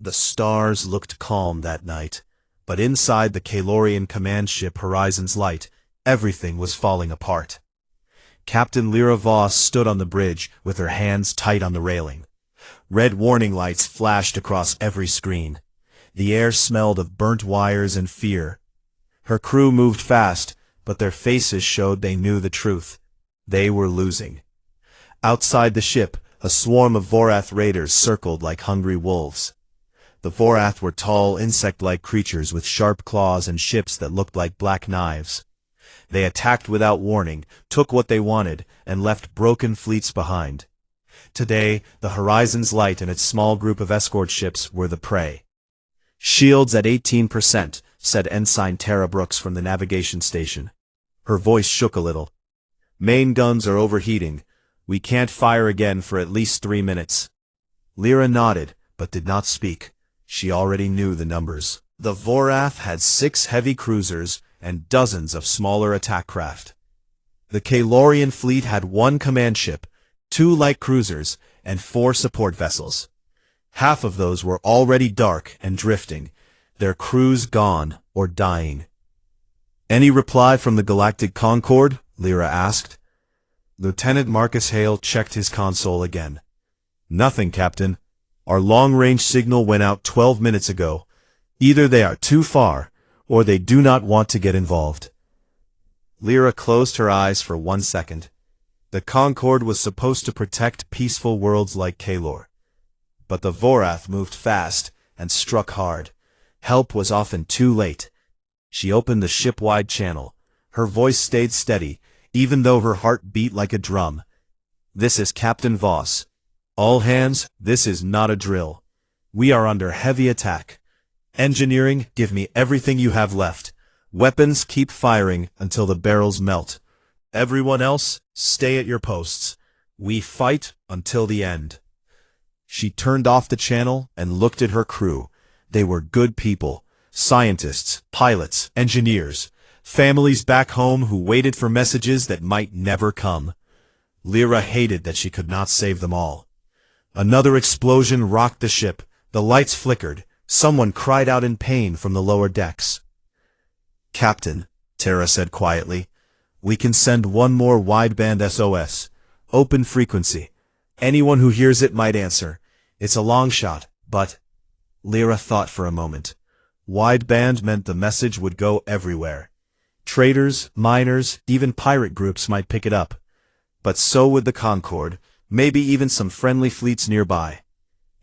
The stars looked calm that night, but inside the Kalorian command ship Horizon's Light, everything was falling apart. Captain Lyra Voss stood on the bridge with her hands tight on the railing. Red warning lights flashed across every screen. The air smelled of burnt wires and fear. Her crew moved fast, but their faces showed they knew the truth. They were losing. Outside the ship, a swarm of Vorath raiders circled like hungry wolves. The Vorath were tall, insect-like creatures with sharp claws and ships that looked like black knives. They attacked without warning, took what they wanted, and left broken fleets behind. Today, the Horizon's Light and its small group of escort ships were the prey. "Shields at 18%, said Ensign Tara Brooks from the navigation station. Her voice shook a little. "Main guns are overheating. We can't fire again for at least 3 minutes." Lyra nodded, but did not speak. She already knew the numbers. The Vorath had 6 heavy cruisers and dozens of smaller attack craft. The Kalorian fleet had 1 command ship, 2 light cruisers, and 4 support vessels. Half of those were already dark and drifting, their crews gone or dying. "Any reply from the Galactic Concord?" Lyra asked. Lieutenant Marcus Hale checked his console again. "Nothing, Captain. Our long-range signal went out 12 minutes ago. Either they are too far, or they do not want to get involved." Lyra closed her eyes for 1 second. The Concord was supposed to protect peaceful worlds like Kalor. But the Vorath moved fast and struck hard. Help was often too late. She opened the ship-wide channel. Her voice stayed steady, even though her heart beat like a drum. "This is Captain Voss. All hands, this is not a drill. We are under heavy attack. Engineering, give me everything you have left. Weapons, keep firing until the barrels melt. Everyone else, stay at your posts. We fight until the end." She turned off the channel and looked at her crew. They were good people. Scientists, pilots, engineers. Families back home who waited for messages that might never come. Lyra hated that she could not save them all. Another explosion rocked the ship. The lights flickered. Someone cried out in pain from the lower decks. "Captain," Tara said quietly, "we can send one more wideband SOS. Open frequency. Anyone who hears it might answer. It's a long shot, but—" Lyra thought for a moment. Wideband meant the message would go everywhere. Traders, miners, even pirate groups might pick it up. But so would the Concord, maybe even some friendly fleets nearby.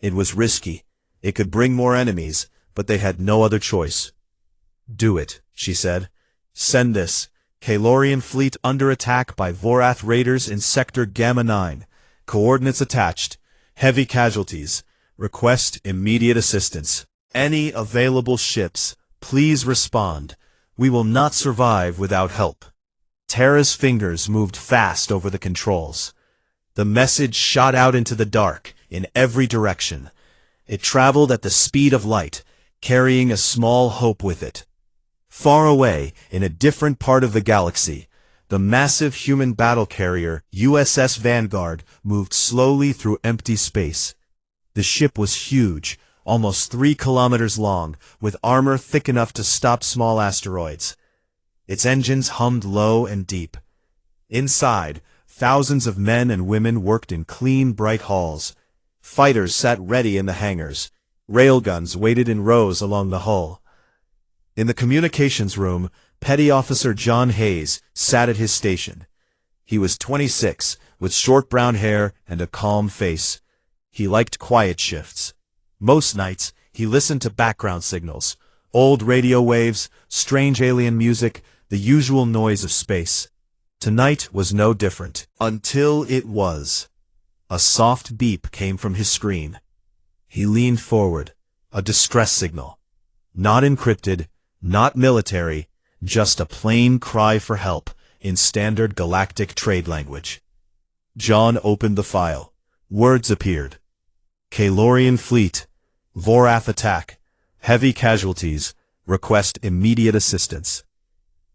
It was risky. It could bring more enemies, but they had no other choice. "Do it," she said. "Send this. Kalorian fleet under attack by Vorath raiders in Sector Gamma 9. Coordinates attached. Heavy casualties. Request immediate assistance. Any available ships, please respond. We will not survive without help." Tara's fingers moved fast over the controls. The message shot out into the dark, in every direction. It traveled at the speed of light, carrying a small hope with it. Far away, in a different part of the galaxy, the massive human battle carrier USS Vanguard moved slowly through empty space. The ship was huge, almost 3 kilometers long, with armor thick enough to stop small asteroids. Its engines hummed low and deep. Inside, thousands of men and women worked in clean, bright halls. Fighters sat ready in the hangars. Railguns waited in rows along the hull. In the communications room, Petty Officer John Hayes sat at his station. He was 26, with short brown hair and a calm face. He liked quiet shifts. Most nights, he listened to background signals, old radio waves, strange alien music, the usual noise of space. Tonight was no different, until it was. A soft beep came from his screen. He leaned forward, a distress signal. Not encrypted, not military, just a plain cry for help in standard galactic trade language. John opened the file. Words appeared. Kalorian fleet. Vorath attack. Heavy casualties. Request immediate assistance.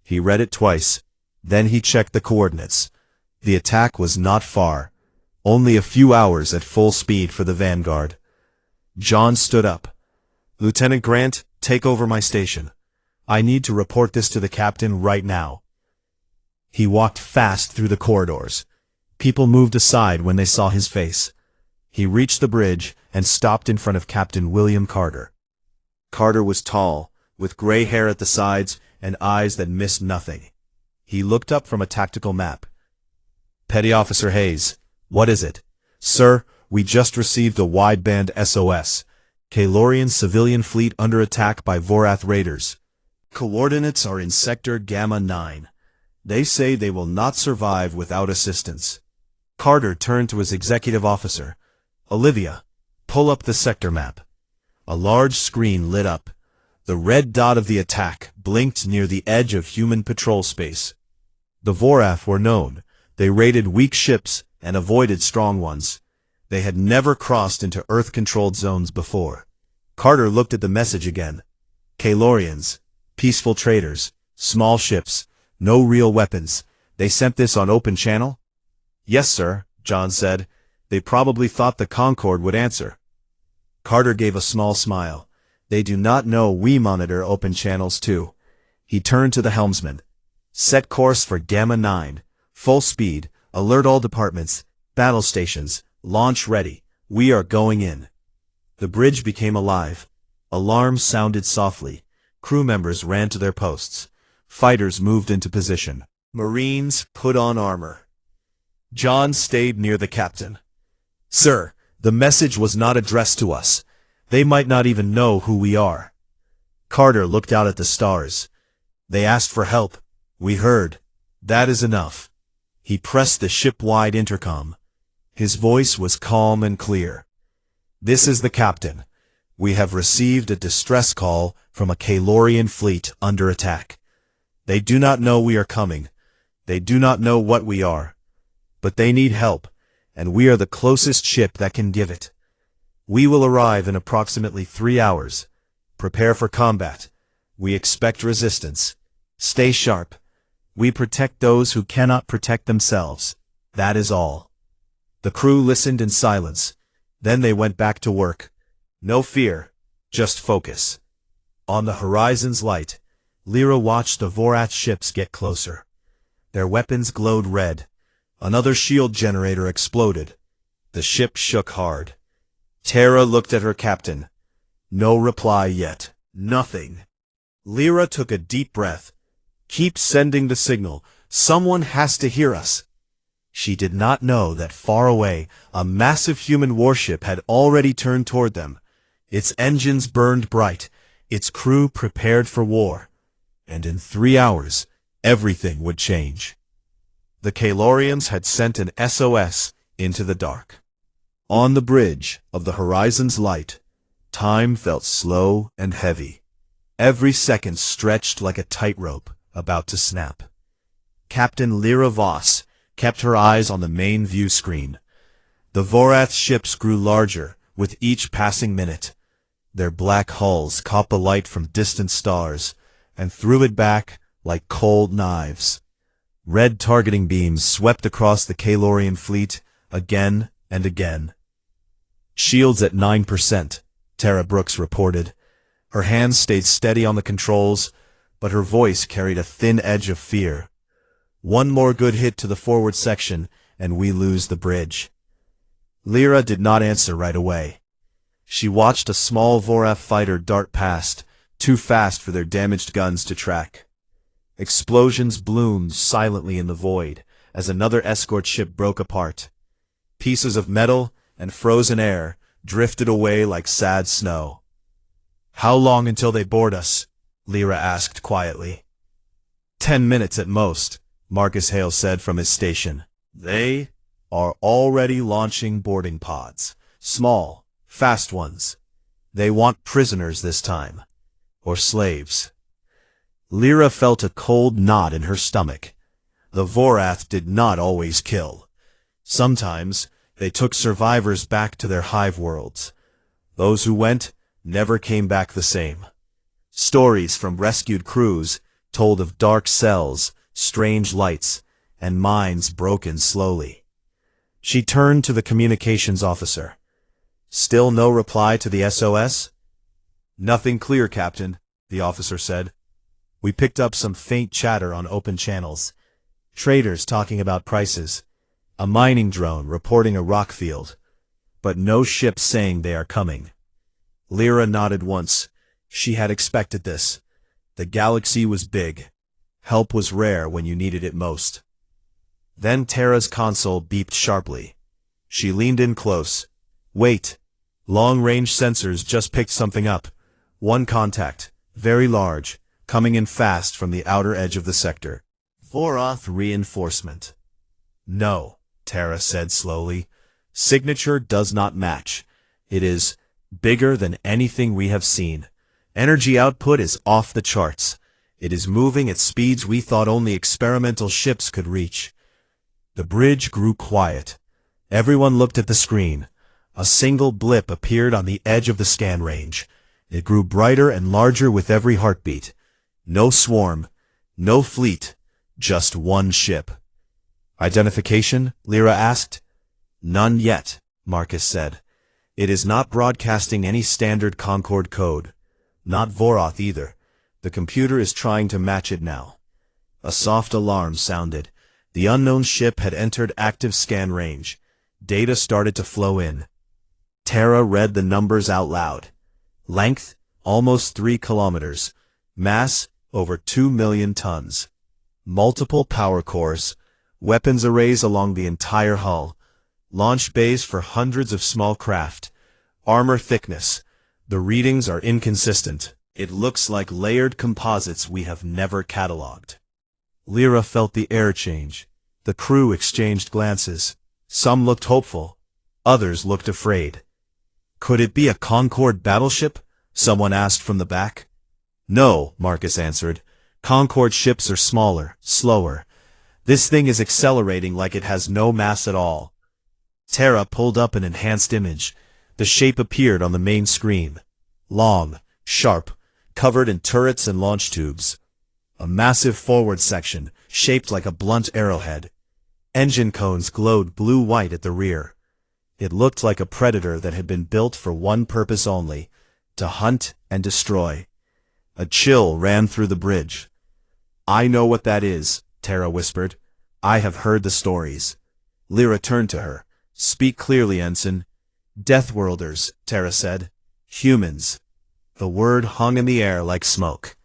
He read it twice. Then he checked the coordinates. The attack was not far. Only a few hours at full speed for the Vanguard. John stood up. Lieutenant Grant, take over my station. I need to report this to the captain right now. He walked fast through the corridors. People moved aside when they saw his face. He reached the bridge and stopped in front of Captain William Carter. Carter was tall, with gray hair at the sides and eyes that missed nothing. He looked up from a tactical map. Petty Officer Hayes, what is it? Sir, we just received a wideband SOS. Kalorian civilian fleet under attack by Vorath raiders. Coordinates are in Sector Gamma 9. They say they will not survive without assistance. Carter turned to his executive officer. Olivia, pull up the sector map. A large screen lit up. The red dot of the attack blinked near the edge of human patrol space. The Vorath were known. They raided weak ships and avoided strong ones. They had never crossed into Earth-controlled zones before. Carter looked at the message again. Kalorians, peaceful traders, small ships, no real weapons. They sent this on open channel? Yes, sir, John said. They probably thought the Concorde would answer. Carter gave a small smile. They do not know we monitor open channels too. He turned to the helmsman. Set course for Gamma 9. Full speed. Alert all departments. Battle stations. Launch ready. We are going in. The bridge became alive. Alarms sounded softly. Crew members ran to their posts. Fighters moved into position. Marines put on armor. John stayed near the captain. Sir, the message was not addressed to us. They might not even know who we are. Carter looked out at the stars. They asked for help. We heard. That is enough. He pressed the ship-wide intercom. His voice was calm and clear. This is the captain. We have received a distress call from a Kalorian fleet under attack. They do not know we are coming. They do not know what we are. But they need help, and we are the closest ship that can give it. We will arrive in approximately 3 hours. Prepare for combat. We expect resistance. Stay sharp. We protect those who cannot protect themselves. That is all. The crew listened in silence. Then they went back to work. No fear, just focus. On the horizon's light, Lyra watched the Vorath ships get closer. Their weapons glowed red. Another shield generator exploded. The ship shook hard. Tara looked at her captain. No reply yet. Nothing. Lyra took a deep breath. Keep sending the signal. Someone has to hear us. She did not know that far away, a massive human warship had already turned toward them. Its engines burned bright. Its crew prepared for war. And in 3 hours, everything would change. The Kalorians had sent an SOS into the dark. On the bridge of the horizon's light, time felt slow and heavy. Every second stretched like a tightrope about to snap. Captain Lyra Voss kept her eyes on the main view screen. The Vorath ships grew larger with each passing minute. Their black hulls caught the light from distant stars and threw it back like cold knives. Red targeting beams swept across the Kalorian fleet again and again. Shields at 9%, Tara Brooks reported. Her hands stayed steady on the controls, but her voice carried a thin edge of fear. One more good hit to the forward section, and we lose the bridge. Lyra did not answer right away. She watched a small Vorath fighter dart past, too fast for their damaged guns to track. Explosions bloomed silently in the void as another escort ship broke apart. Pieces of metal and frozen air drifted away like sad snow. How long until they board us? Lyra asked quietly. 10 minutes at most, Marcus Hale said from his station. They are already launching boarding pods. Small, fast ones. They want prisoners this time. Or slaves. Lyra felt a cold knot in her stomach. The Vorath did not always kill. Sometimes they took survivors back to their hive worlds. Those who went never came back the same. Stories from rescued crews told of dark cells, strange lights, and minds broken slowly. She turned to the communications officer. Still no reply to the SOS? Nothing clear, Captain, the officer said. We picked up some faint chatter on open channels. Traders talking about prices. A mining drone reporting a rock field. But no ships saying they are coming. Lyra nodded once. She had expected this. The galaxy was big. Help was rare when you needed it most. Then Terra's console beeped sharply. She leaned in close. Wait. Long-range sensors just picked something up. One contact, very large, coming in fast from the outer edge of the sector. Voroth reinforcement. No, Terra said slowly. Signature does not match. It is bigger than anything we have seen. Energy output is off the charts. It is moving at speeds we thought only experimental ships could reach. The bridge grew quiet. Everyone looked at the screen. A single blip appeared on the edge of the scan range. It grew brighter and larger with every heartbeat. No swarm, no fleet, just one ship. Identification? Lyra asked. None yet, Marcus said. It is not broadcasting any standard Concord code. Not Voroth either. The computer is trying to match it now. A soft alarm sounded. The unknown ship had entered active scan range. Data started to flow in. Terra read the numbers out loud. Length, almost 3 kilometers. Mass, over 2 million tons. Multiple power cores. Weapons arrays along the entire hull. Launch bays for hundreds of small craft. Armor thickness. The readings are inconsistent. It looks like layered composites we have never cataloged. Lyra felt the air change. The crew exchanged glances. Some looked hopeful. Others looked afraid. Could it be a Concord battleship? Someone asked from the back. No, Marcus answered. Concord ships are smaller, slower. This thing is accelerating like it has no mass at all. Terra pulled up an enhanced image. The shape appeared on the main screen. Long, sharp, covered in turrets and launch tubes. A massive forward section, shaped like a blunt arrowhead. Engine cones glowed blue-white at the rear. It looked like a predator that had been built for one purpose only, to hunt and destroy. A chill ran through the bridge. I know what that is, Terra whispered. I have heard the stories. Lyra turned to her. Speak clearly, Ensign. Deathworlders, Terra said. Humans. The word hung in the air like smoke.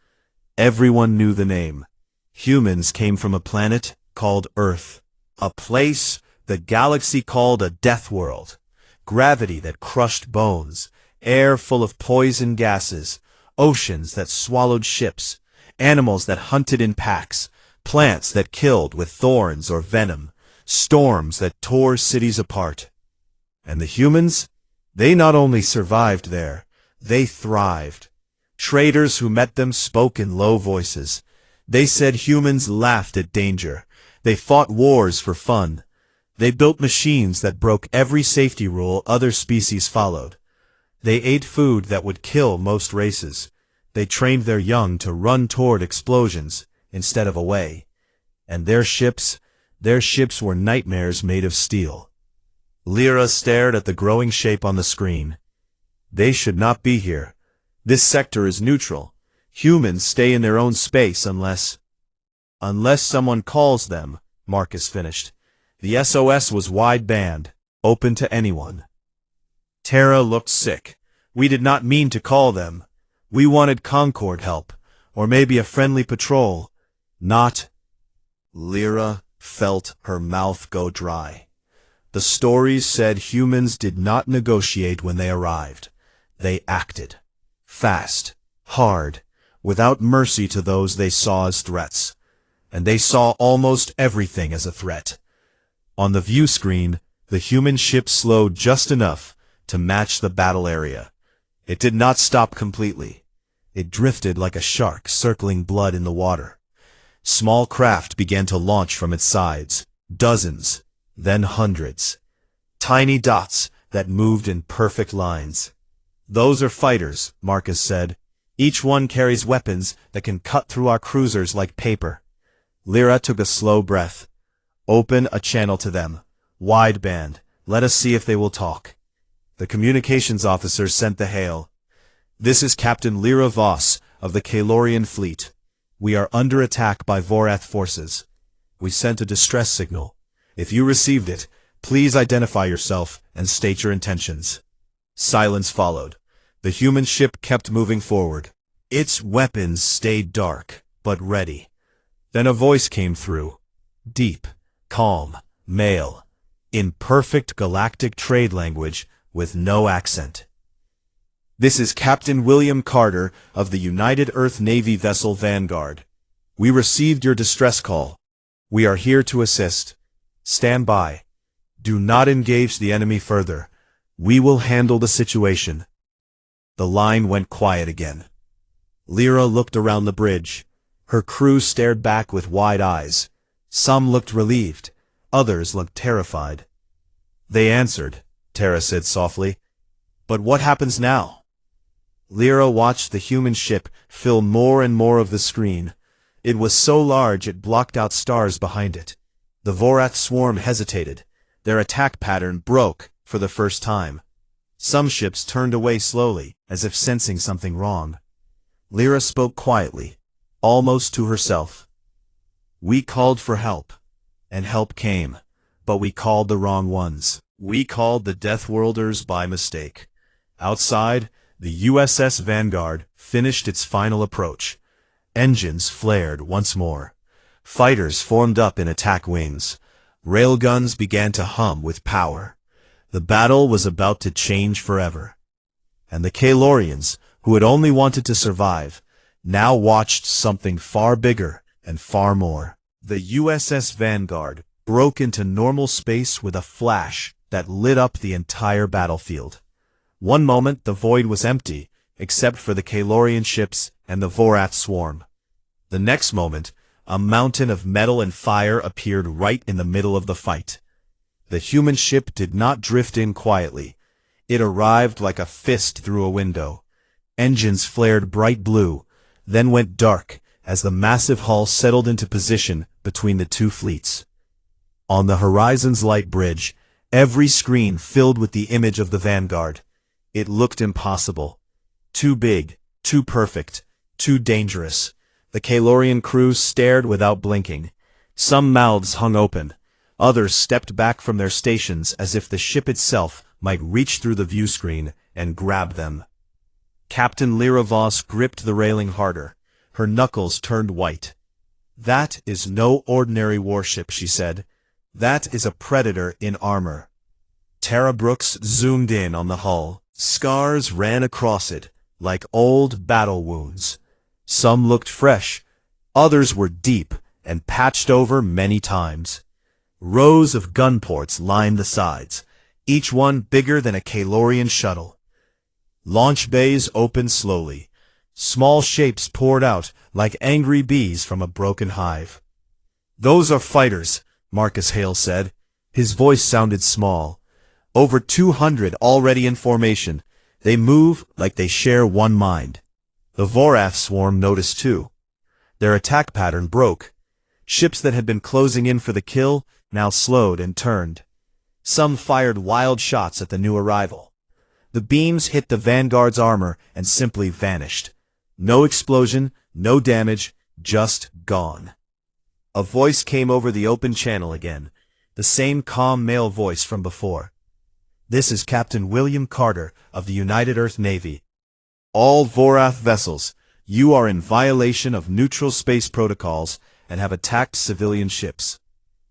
Everyone knew the name. Humans came from a planet called Earth. A place the galaxy called a death world. Gravity that crushed bones. Air full of poison gases. Oceans that swallowed ships. Animals that hunted in packs. Plants that killed with thorns or venom. Storms that tore cities apart. And the humans? They not only survived there, they thrived. Traders who met them spoke in low voices. They said humans laughed at danger. They fought wars for fun. They built machines that broke every safety rule other species followed. They ate food that would kill most races. They trained their young to run toward explosions instead of away. And their ships were nightmares made of steel. Lyra stared at the growing shape on the screen. They should not be here. This sector is neutral. Humans stay in their own space unless someone calls them, Marcus finished. The SOS was wideband, open to anyone. Terra looked sick. We did not mean to call them. We wanted Concord help, or maybe a friendly patrol. Not. Lyra felt her mouth go dry. The stories said humans did not negotiate when they arrived. They acted. Fast, hard, without mercy to those they saw as threats. And they saw almost everything as a threat. On the view screen, the human ship slowed just enough to match the battle area. It did not stop completely. It drifted like a shark circling blood in the water. Small craft began to launch from its sides, dozens, then hundreds. Tiny dots that moved in perfect lines. Those are fighters, Marcus said. Each one carries weapons that can cut through our cruisers like paper. Lyra took a slow breath. Open a channel to them. Wideband. Let us see if they will talk. The communications officer sent the hail. This is Captain Lyra Voss of the Kalorian fleet. We are under attack by Vorath forces. We sent a distress signal. If you received it, please identify yourself and state your intentions." Silence followed. The human ship kept moving forward. Its weapons stayed dark, but ready. Then a voice came through. Deep, calm, male, in perfect galactic trade language with no accent. "This is Captain William Carter of the United Earth Navy vessel Vanguard. We received your distress call. We are here to assist. Stand by. Do not engage the enemy further. We will handle the situation." The line went quiet again. Lyra looked around the bridge. Her crew stared back with wide eyes. Some looked relieved. Others looked terrified. "They answered," Terra said softly. "But what happens now?" Lyra watched the human ship fill more and more of the screen. It was so large it blocked out stars behind it. The Vorath swarm hesitated. Their attack pattern broke for the first time. Some ships turned away slowly, as if sensing something wrong. Lyra spoke quietly, almost to herself. "We called for help, and help came, but we called the wrong ones. We called the Deathworlders by mistake." Outside, the USS Vanguard finished its final approach. Engines flared once more. Fighters formed up in attack wings. Railguns began to hum with power. The battle was about to change forever. And the Kalorians, who had only wanted to survive, now watched something far bigger and far more. The USS Vanguard broke into normal space with a flash that lit up the entire battlefield. One moment the void was empty, except for the Kalorian ships and the Vorath swarm. The next moment, a mountain of metal and fire appeared right in the middle of the fight. The human ship did not drift in quietly. It arrived like a fist through a window. Engines flared bright blue, then went dark as the massive hull settled into position between the two fleets. On the horizon's light bridge, every screen filled with the image of the Vanguard. It looked impossible. Too big, too perfect, too dangerous. The Kalorian crew stared without blinking. Some mouths hung open. Others stepped back from their stations as if the ship itself might reach through the view screen and grab them. Captain Lyra Voss gripped the railing harder. Her knuckles turned white. "That is no ordinary warship," she said. "That is a predator in armor." Tara Brooks zoomed in on the hull. Scars ran across it, like old battle wounds. Some looked fresh. Others were deep and patched over many times. Rows of gun ports lined the sides, each one bigger than a Kalorian shuttle. Launch bays opened slowly. Small shapes poured out like angry bees from a broken hive. "Those are fighters," Marcus Hale said. His voice sounded small. "Over 200 already in formation. They move like they share one mind." The Vorath swarm noticed too. Their attack pattern broke. Ships that had been closing in for the kill now slowed and turned. Some fired wild shots at the new arrival. The beams hit the Vanguard's armor and simply vanished. No explosion, no damage, just gone. A voice came over the open channel again, the same calm male voice from before. "This is Captain William Carter of the United Earth Navy. All Vorath vessels, you are in violation of neutral space protocols and have attacked civilian ships.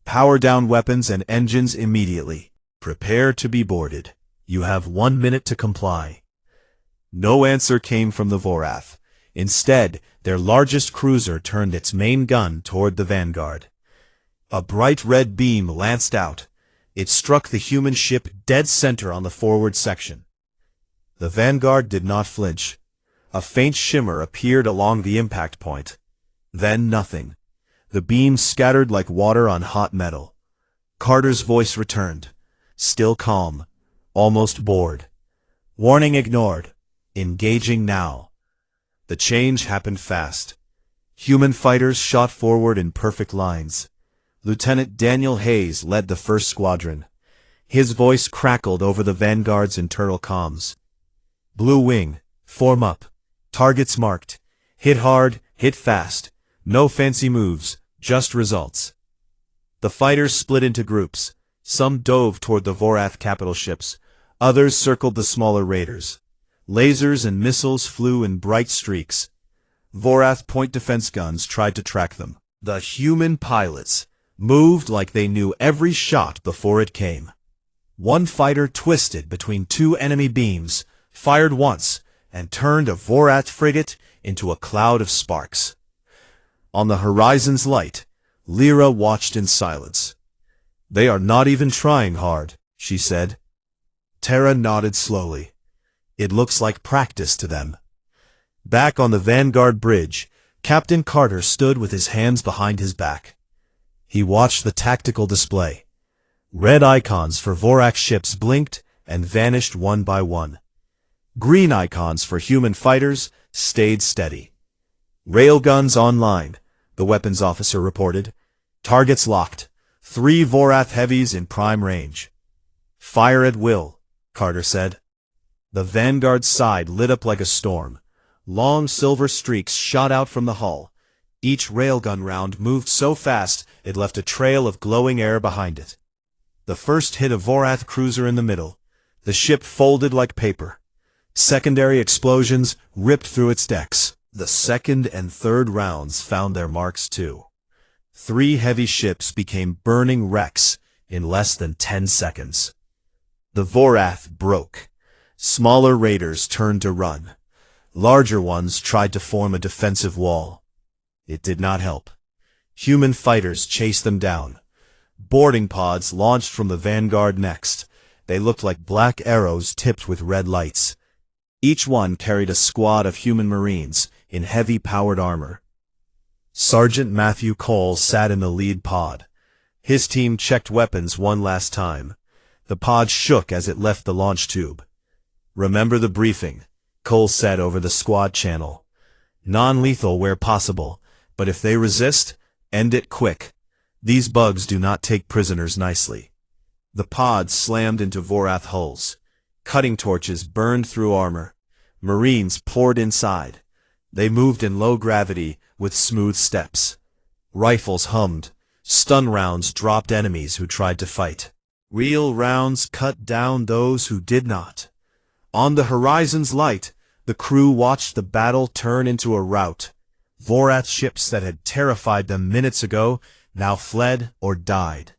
Power down weapons and engines immediately. Prepare to be boarded. You have 1 minute to comply." No answer came from the Vorath. Instead, their largest cruiser turned its main gun toward the Vanguard. A bright red beam lanced out. It struck the human ship dead center on the forward section. The Vanguard did not flinch. A faint shimmer appeared along the impact point. Then nothing. The beam scattered like water on hot metal. Carter's voice returned, still calm, almost bored. "Warning ignored. Engaging now." The change happened fast. Human fighters shot forward in perfect lines. Lieutenant Daniel Hayes led the first squadron. His voice crackled over the Vanguard's internal comms. "Blue Wing, Form up. Targets marked. Hit hard, hit fast. No fancy moves, just results. The fighters split into groups. Some dove toward the Vorath capital ships. Others circled the smaller raiders. Lasers and missiles flew in bright streaks. Vorath point defense guns tried to track them. The human pilots moved like they knew every shot before it came. One fighter twisted between two enemy beams, fired once, and turned a Vorath frigate into a cloud of sparks. On the horizon's light, Lyra watched in silence. "They are not even trying hard," she said. Terra nodded slowly. "It looks like practice to them." Back on the Vanguard bridge, Captain Carter stood with his hands behind his back. He watched the tactical display. Red icons for Vorax ships blinked and vanished one by one. Green icons for human fighters stayed steady. "Railguns online," the weapons officer reported. "Targets locked. 3 Vorath heavies in prime range." "Fire at will," Carter said. The Vanguard's side lit up like a storm. Long silver streaks shot out from the hull. Each railgun round moved so fast it left a trail of glowing air behind it. The first hit a Vorath cruiser in the middle. The ship folded like paper. Secondary explosions ripped through its decks. The second and third rounds found their marks too. 3 heavy ships became burning wrecks in less than 10 seconds. The Vorath broke. Smaller raiders turned to run. Larger ones tried to form a defensive wall. It did not help. Human fighters chased them down. Boarding pods launched from the Vanguard next. They looked like black arrows tipped with red lights. Each one carried a squad of human marines in heavy powered armor. Sergeant Matthew Cole sat in the lead pod. His team checked weapons one last time. The pod shook as it left the launch tube. "Remember the briefing," Cole said over the squad channel. "Non-lethal where possible, but if they resist, end it quick. These bugs do not take prisoners nicely." The pods slammed into Vorath hulls. Cutting torches burned through armor. Marines poured inside. They moved in low gravity with smooth steps. Rifles hummed. Stun rounds dropped enemies who tried to fight. Real rounds cut down those who did not. On the horizon's light, the crew watched the battle turn into a rout. Vorath ships that had terrified them minutes ago now fled or died.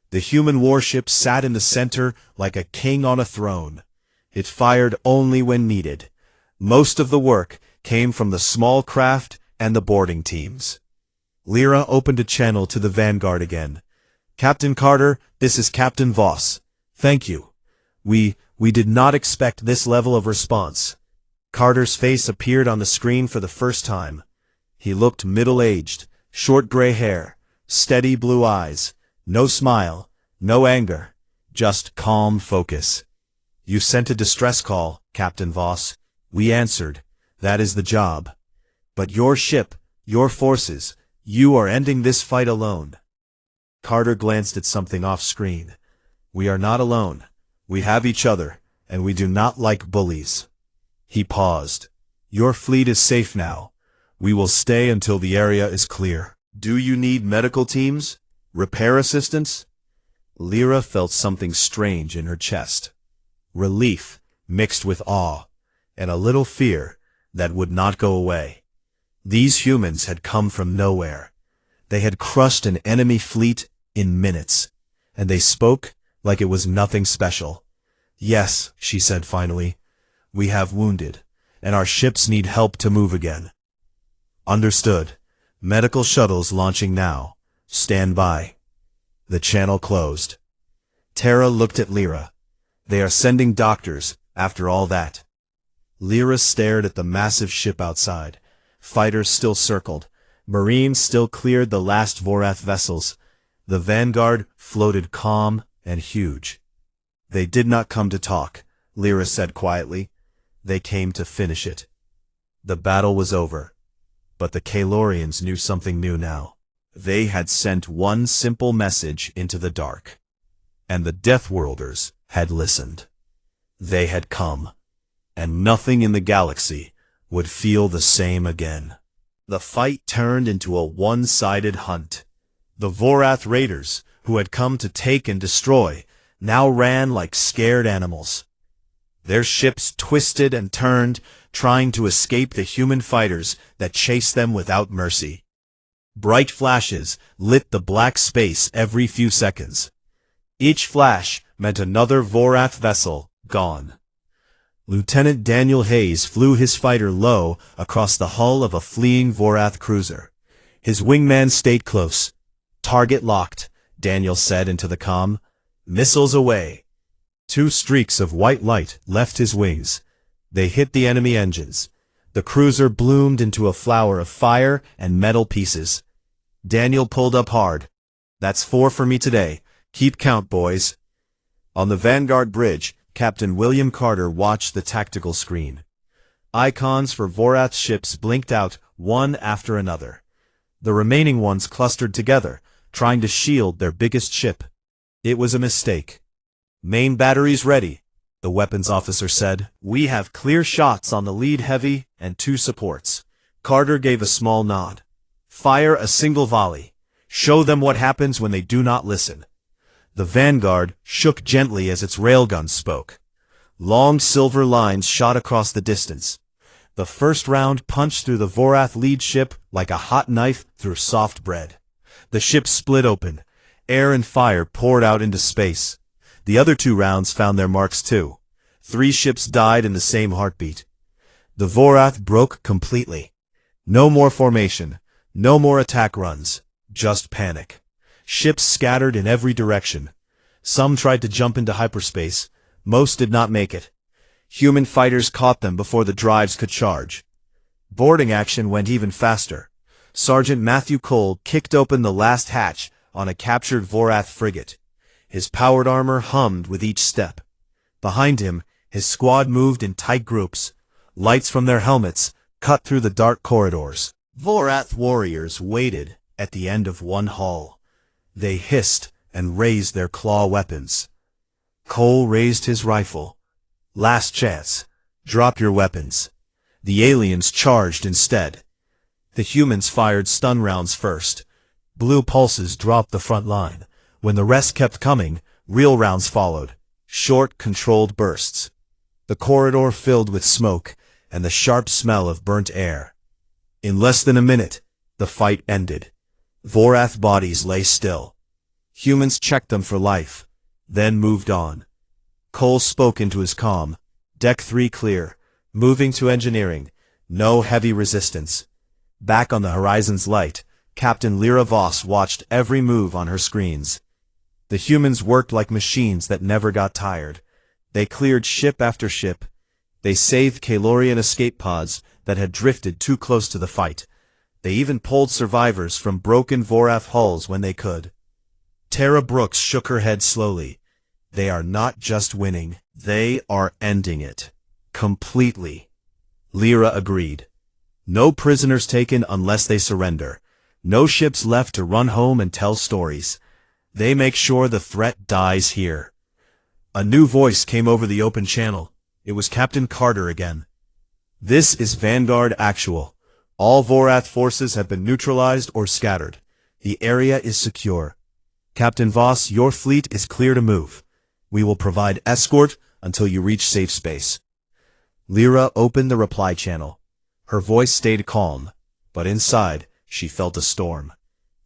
The human warship sat in the center like a king on a throne. It fired only when needed. Most of the work came from the small craft and the boarding teams. Lyra opened a channel to the Vanguard again. "Captain Carter, this is Captain Voss. Thank you. We did not expect this level of response." Carter's face appeared on the screen for the first time. He looked middle-aged, short gray hair, steady blue eyes, no smile, no anger, just calm focus. "You sent a distress call, Captain Voss. We answered. That is the job. But your ship, your forces, you are ending this fight alone." Carter glanced at something off-screen. "We are not alone. We have each other, and we do not like bullies." He paused. "Your fleet is safe now. We will stay until the area is clear. Do you need medical teams? Repair assistance?" Lyra felt something strange in her chest. Relief mixed with awe, and a little fear that would not go away. These humans had come from nowhere. They had crushed an enemy fleet in minutes, and they spoke like it was nothing special. "Yes," she said finally, "we have wounded, and our ships need help to move again." "Understood. Medical shuttles launching now. Stand by." The channel closed. Terra looked at Lyra. "They are sending doctors, after all that." Lyra stared at the massive ship outside. Fighters still circled. Marines still cleared the last Vorath vessels. The Vanguard floated calm and huge. "They did not come to talk," Lyra said quietly. "They came to finish it." The battle was over. But the Kalorians knew something new now. They had sent one simple message into the dark. And the Deathworlders had listened. They had come. and nothing in the galaxy would feel the same again. The fight turned into a one-sided hunt. The Vorath raiders, who had come to take and destroy, now ran like scared animals. Their ships twisted and turned, trying to escape the human fighters that chased them without mercy. Bright flashes lit the black space every few seconds. Each flash meant another Vorath vessel gone. Lieutenant Daniel Hayes flew his fighter low across the hull of a fleeing Vorath cruiser. His wingman stayed close. "Target locked," Daniel said into the comm. "Missiles away." Two streaks of white light left his wings. They hit the enemy engines. The cruiser bloomed into a flower of fire and metal pieces. Daniel pulled up hard. "That's 4 for me today. Keep count, boys." On the Vanguard bridge, Captain William Carter watched the tactical screen. Icons for Vorath ships blinked out one after another. The remaining ones clustered together, trying to shield their biggest ship. It was a mistake. "Main batteries ready," the weapons officer said. "We have clear shots on the lead heavy and 2 supports." Carter gave a small nod. "Fire a single volley. Show them what happens when they do not listen." The Vanguard shook gently as its railguns spoke. Long silver lines shot across the distance. The first round punched through the Vorath lead ship like a hot knife through soft bread. The ship split open. Air and fire poured out into space. The other 2 rounds found their marks too. 3 ships died in the same heartbeat. The Vorath broke completely. No more formation. No more attack runs. Just panic. Ships scattered in every direction. Some tried to jump into hyperspace. Most did not make it. Human fighters caught them before the drives could charge. Boarding action went even faster. Sergeant Matthew Cole kicked open the last hatch on a captured Vorath frigate. His powered armor hummed with each step. Behind him, his squad moved in tight groups. Lights from their helmets cut through the dark corridors. Vorath warriors waited at the end of one hull. They hissed and raised their claw weapons. Cole raised his rifle. "Last chance. Drop your weapons." The aliens charged instead. The humans fired stun rounds first. Blue pulses dropped the front line. When the rest kept coming, real rounds followed. Short, controlled bursts. The corridor filled with smoke and the sharp smell of burnt air. In less than a minute, the fight ended. Vorath bodies lay still. Humans checked them for life, then moved on. Cole spoke into his comm. "Deck 3 clear. Moving to engineering. No heavy resistance." Back on the horizon's light, Captain Lyra Voss watched every move on her screens. The humans worked like machines that never got tired. They cleared ship after ship. They saved Kalorian escape pods that had drifted too close to the fight. They even pulled survivors from broken Vorath hulls when they could. Tara Brooks shook her head slowly. They are not just winning. They are ending it. Completely. Lyra agreed. No prisoners taken unless they surrender. No ships left to run home and tell stories. They make sure the threat dies here. A new voice came over the open channel. It was Captain Carter again. "This is Vanguard Actual. All Vorath forces have been neutralized or scattered. The area is secure. Captain Voss, your fleet is clear to move. We will provide escort until you reach safe space." Lyra opened the reply channel. Her voice stayed calm, but inside she felt a storm.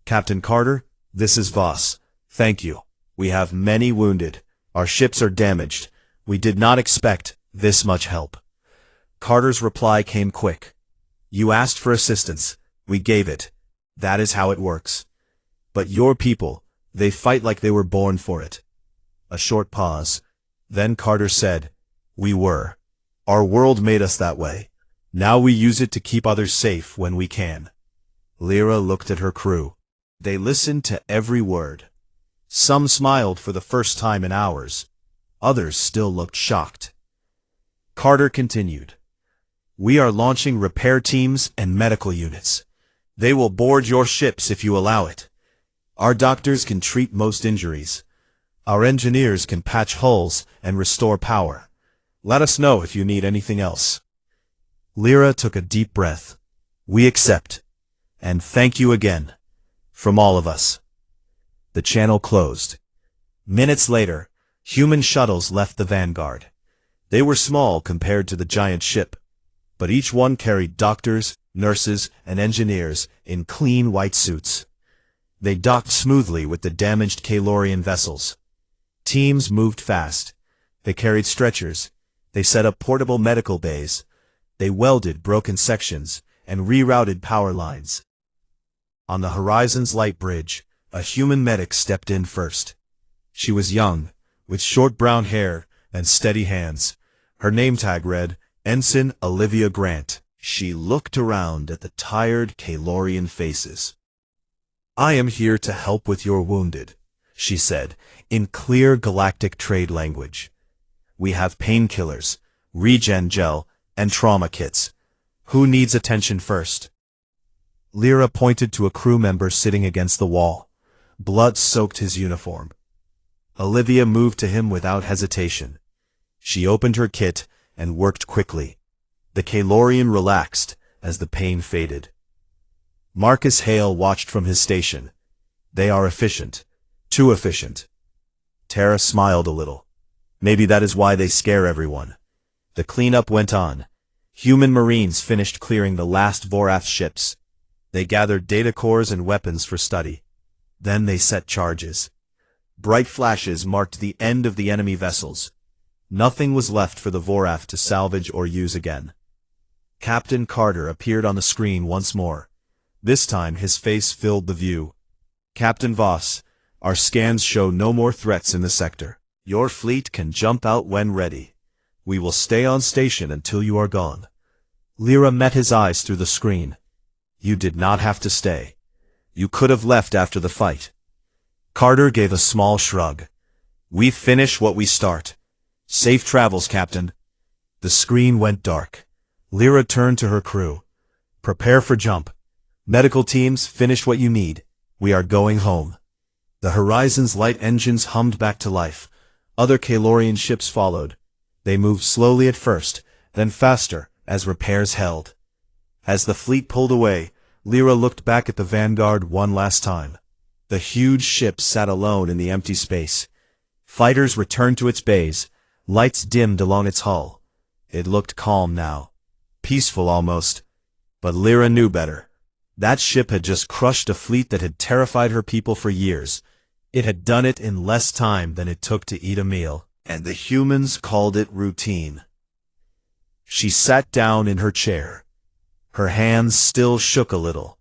"Captain Carter, this is Voss. Thank you. We have many wounded. Our ships are damaged. We did not expect this much help." Carter's reply came quick. "You asked for assistance. We gave it. That is how it works. But your people, they fight like they were born for it." A short pause. Then Carter said, "We were. Our world made us that way. Now we use it to keep others safe when we can." Lyra looked at her crew. They listened to every word. Some smiled for the first time in hours. Others still looked shocked. Carter continued, "We are launching repair teams and medical units. They will board your ships if you allow it. Our doctors can treat most injuries. Our engineers can patch hulls and restore power. Let us know if you need anything else. Lyra took a deep breath. We accept. And thank you again. From all of us. The channel closed. Minutes later, human shuttles left the Vanguard. They were small compared to the giant ship, but each one carried doctors, nurses, and engineers in clean white suits. They docked smoothly with the damaged Kalorian vessels. Teams moved fast. They carried stretchers. They set up portable medical bays. They welded broken sections and rerouted power lines. On the Horizon's light bridge, a human medic stepped in first. She was young, with short brown hair and steady hands. Her name tag read, Ensign Olivia Grant. She looked around at the tired Kalorian faces. I am here to help with your wounded, she said, in clear galactic trade language. We have painkillers, regen gel, and trauma kits. Who needs attention first? Lyra pointed to a crew member sitting against the wall. Blood soaked his uniform. Olivia moved to him without hesitation. She opened her kit and worked quickly. The Kalorian relaxed as the pain faded. Marcus Hale watched from his station. They are efficient. Too efficient. Tara smiled a little. Maybe that is why they scare everyone. The cleanup went on. Human Marines finished clearing the last Vorath ships. They gathered data cores and weapons for study. Then they set charges. Bright flashes marked the end of the enemy vessels. Nothing was left for the Vorath to salvage or use again. Captain Carter appeared on the screen once more. This time his face filled the view. Captain Voss, our scans show no more threats in the sector. Your fleet can jump out when ready. We will stay on station until you are gone. Lyra met his eyes through the screen. You did not have to stay. You could have left after the fight. Carter gave a small shrug. We finish what we start. Safe travels, Captain. The screen went dark. Lyra turned to her crew. Prepare for jump. Medical teams, finish what you need. We are going home. The Horizon's light engines hummed back to life. Other Kalorian ships followed. They moved slowly at first, then faster, as repairs held. As the fleet pulled away, Lyra looked back at the Vanguard one last time. The huge ship sat alone in the empty space. Fighters returned to its bays. Lights dimmed along its hull. It looked calm now. Peaceful almost. But Lyra knew better. That ship had just crushed a fleet that had terrified her people for years. It had done it in less time than it took to eat a meal, and the humans called it routine. She sat down in her chair. Her hands still shook a little.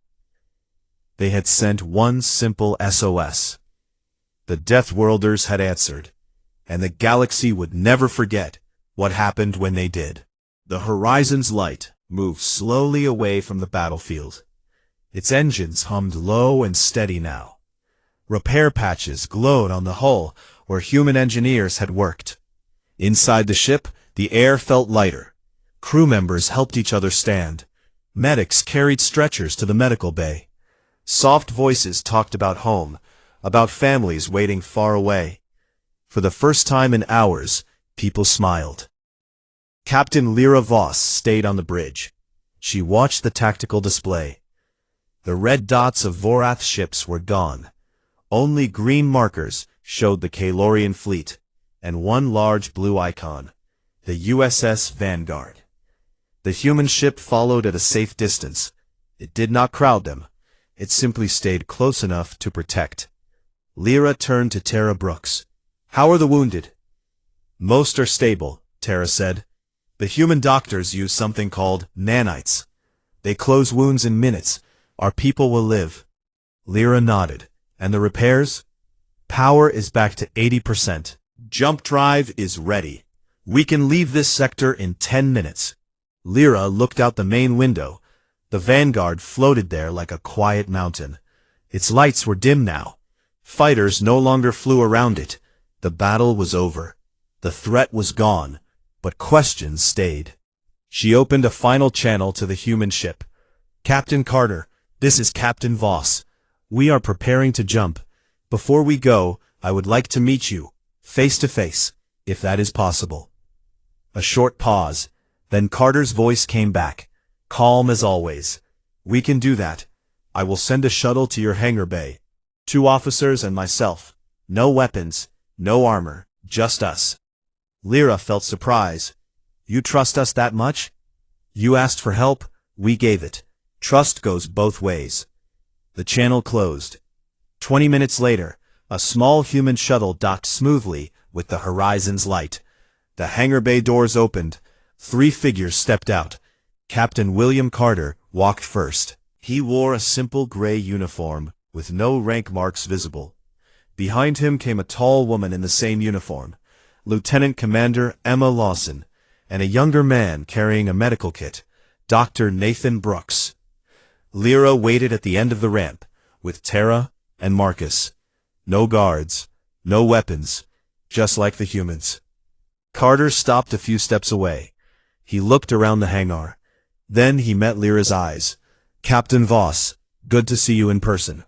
They had sent one simple SOS. The Deathworlders had answered, and the galaxy would never forget what happened when they did. The Horizon's light moved slowly away from the battlefield. Its engines hummed low and steady now. Repair patches glowed on the hull where human engineers had worked. Inside the ship, the air felt lighter. Crew members helped each other stand. Medics carried stretchers to the medical bay. Soft voices talked about home, about families waiting far away. For the first time in hours, people smiled. Captain Lyra Voss stayed on the bridge. She watched the tactical display. The red dots of Vorath ships were gone. Only green markers showed the Kalorian fleet, and one large blue icon, the USS Vanguard. The human ship followed at a safe distance. It did not crowd them. It simply stayed close enough to protect. Lyra turned to Tara Brooks. How are the wounded? Most are stable, Tara said. The human doctors use something called nanites. They close wounds in minutes. Our people will live. Lyra nodded. And the repairs? Power is back to 80%. Jump drive is ready. We can leave this sector in 10 minutes. Lyra looked out the main window. The Vanguard floated there like a quiet mountain. Its lights were dim now. Fighters no longer flew around it. The battle was over. The threat was gone, but questions stayed. She opened a final channel to the human ship. Captain Carter, this is Captain Voss. We are preparing to jump. Before we go, I would like to meet you, face to face, if that is possible. A short pause. Then Carter's voice came back, calm as always. "We can do that. I will send a shuttle to your hangar bay. 2 officers and myself. No weapons, no armor, just us." Lyra felt surprise. "You trust us that much? You asked for help, we gave it. Trust goes both ways." The channel closed. 20 minutes later, a small human shuttle docked smoothly with the horizon's light. The hangar bay doors opened. 3 figures stepped out. Captain William Carter walked first. He wore a simple gray uniform, with no rank marks visible. Behind him came a tall woman in the same uniform, Lieutenant Commander Emma Lawson, and a younger man carrying a medical kit, Dr. Nathan Brooks. Lyra waited at the end of the ramp, with Tara and Marcus. No guards, no weapons, just like the humans. Carter stopped a few steps away. He looked around the hangar. Then he met Lyra's eyes. "Captain Voss, good to see you in person."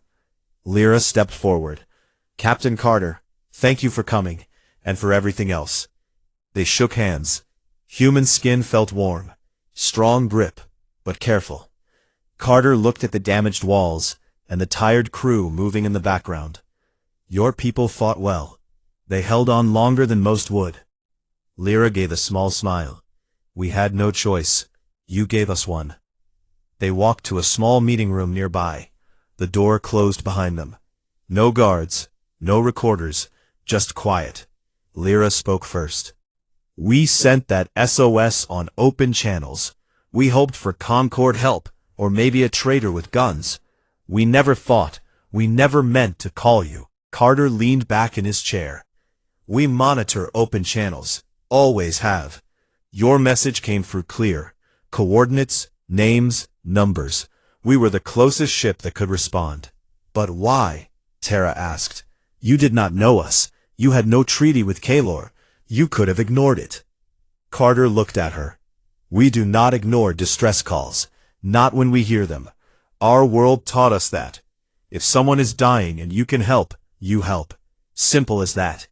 Lyra stepped forward. "Captain Carter, thank you for coming, and for everything else." They shook hands. Human skin felt warm. Strong grip, but careful. Carter looked at the damaged walls, and the tired crew moving in the background. "Your people fought well. They held on longer than most would." Lyra gave a small smile. "We had no choice. You gave us one." They walked to a small meeting room nearby. The door closed behind them. No guards, no recorders, just quiet. Lyra spoke first. "We sent that SOS on open channels. We hoped for Concord help, or maybe a traitor with guns. We never fought. We never meant to call you." Carter leaned back in his chair. "We monitor open channels. Always have. Your message came through clear. Coordinates, names, numbers. We were the closest ship that could respond." "But why?" Tara asked. "You did not know us. You had no treaty with Kalor. You could have ignored it." Carter looked at her. "We do not ignore distress calls. Not when we hear them. Our world taught us that. If someone is dying and you can help, you help. Simple as that."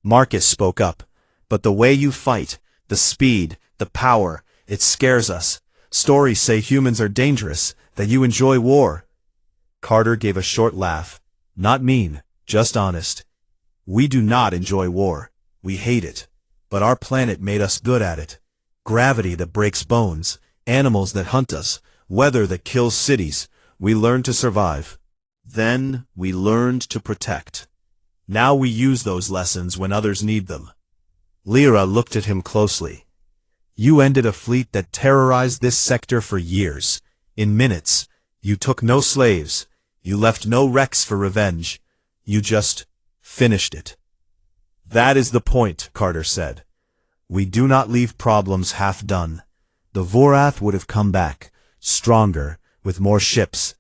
Marcus spoke up. "But the way you fight, the speed, the power, it scares us. Stories say humans are dangerous, that you enjoy war." Carter gave a short laugh. "Not mean, just honest. We do not enjoy war. We hate it. But our planet made us good at it. Gravity that breaks bones, animals that hunt us, weather that kills cities. We learned to survive. Then we learned to protect. Now we use those lessons when others need them." Lyra looked at him closely. "You ended a fleet that terrorized this sector for years. In minutes. You took no slaves. You left no wrecks for revenge. You just finished it." "That is the point," Carter said. "We do not leave problems half done. The Vorath would have come back, stronger, with more ships.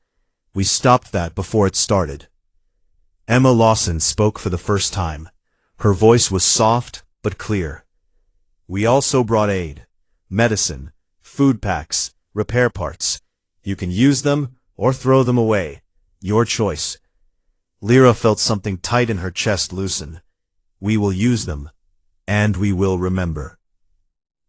We stopped that before it started." Emma Lawson spoke for the first time. Her voice was soft but clear. "We also brought aid. Medicine, food packs, repair parts. You can use them or throw them away. Your choice." Lyra felt something tight in her chest loosen. "We will use them, and we will remember."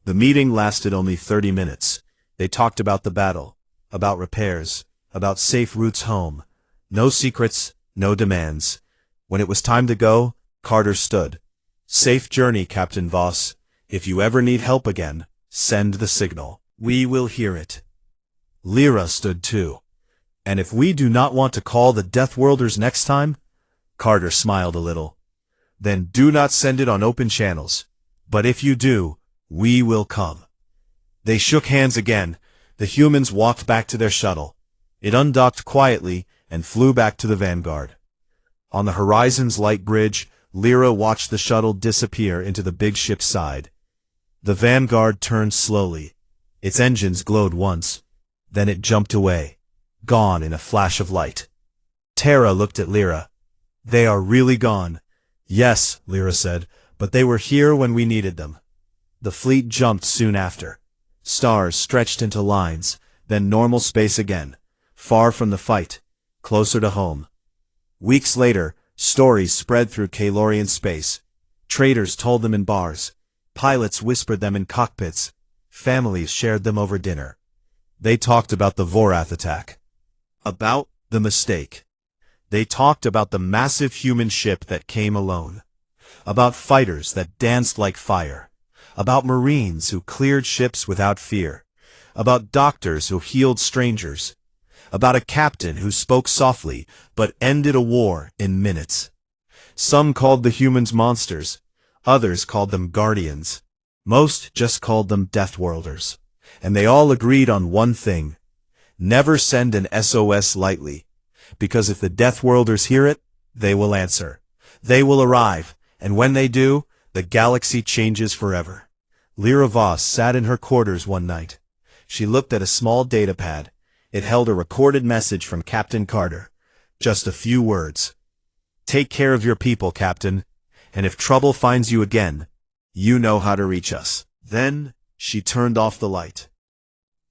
The meeting lasted only 30 minutes. They talked about the battle, about repairs, about safe routes home. No secrets, no demands. When it was time to go, Carter stood. "Safe journey, Captain Voss. If you ever need help again, send the signal. We will hear it." Lyra stood too. "And if we do not want to call the Deathworlders next time?" Carter smiled a little. "Then do not send it on open channels. But if you do, we will come." They shook hands again. The humans walked back to their shuttle. It undocked quietly and flew back to the Vanguard. On the horizon's light bridge, Lyra watched the shuttle disappear into the big ship's side. The Vanguard turned slowly. Its engines glowed once. Then it jumped away, gone in a flash of light. Tara looked at Lyra. "They are really gone." "Yes," Lyra said, "but they were here when we needed them." The fleet jumped soon after. Stars stretched into lines, then normal space again, far from the fight, closer to home. Weeks later, stories spread through Kalorian space. Traders told them in bars. Pilots whispered them in cockpits. Families shared them over dinner. They talked about the Vorath attack. About the mistake. They talked about the massive human ship that came alone. About fighters that danced like fire. About Marines who cleared ships without fear. About doctors who healed strangers. About a captain who spoke softly but ended a war in minutes. Some called the humans monsters. Others called them guardians. Most just called them Deathworlders. And they all agreed on one thing. Never send an SOS lightly. Because if the Deathworlders hear it, they will answer. They will arrive, and when they do, the galaxy changes forever. Lyra Voss sat in her quarters one night. She looked at a small datapad. It held a recorded message from Captain Carter. Just a few words. Take care of your people, Captain, and if trouble finds you again, you know how to reach us. Then she turned off the light.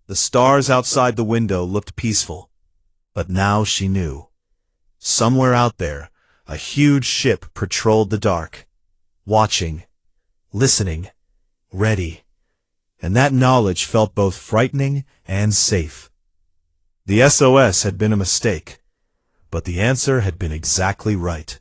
The stars outside the window looked peaceful, but now she knew. Somewhere out there, a huge ship patrolled the dark, watching, listening, ready, and that knowledge felt both frightening and safe. The SOS had been a mistake, but the answer had been exactly right.